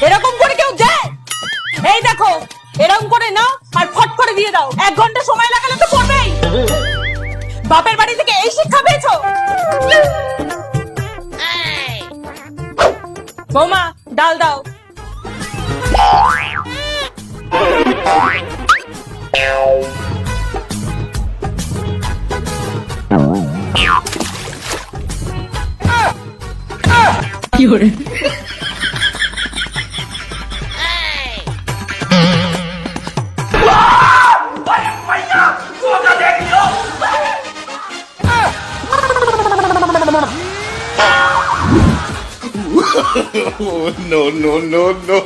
এরকম করে কেউ দেয়? এই দেখো, এরকম করে নাও আর ফট করে দিয়ে দাও। 1 ঘন্টা সময় লাগালে তো পড়বেই। বাপের বাড়ি থেকে এই শিক্ষা পেয়েছো? বৌমা, ডাল দাও। কি করে? Oh, no, no, no, no.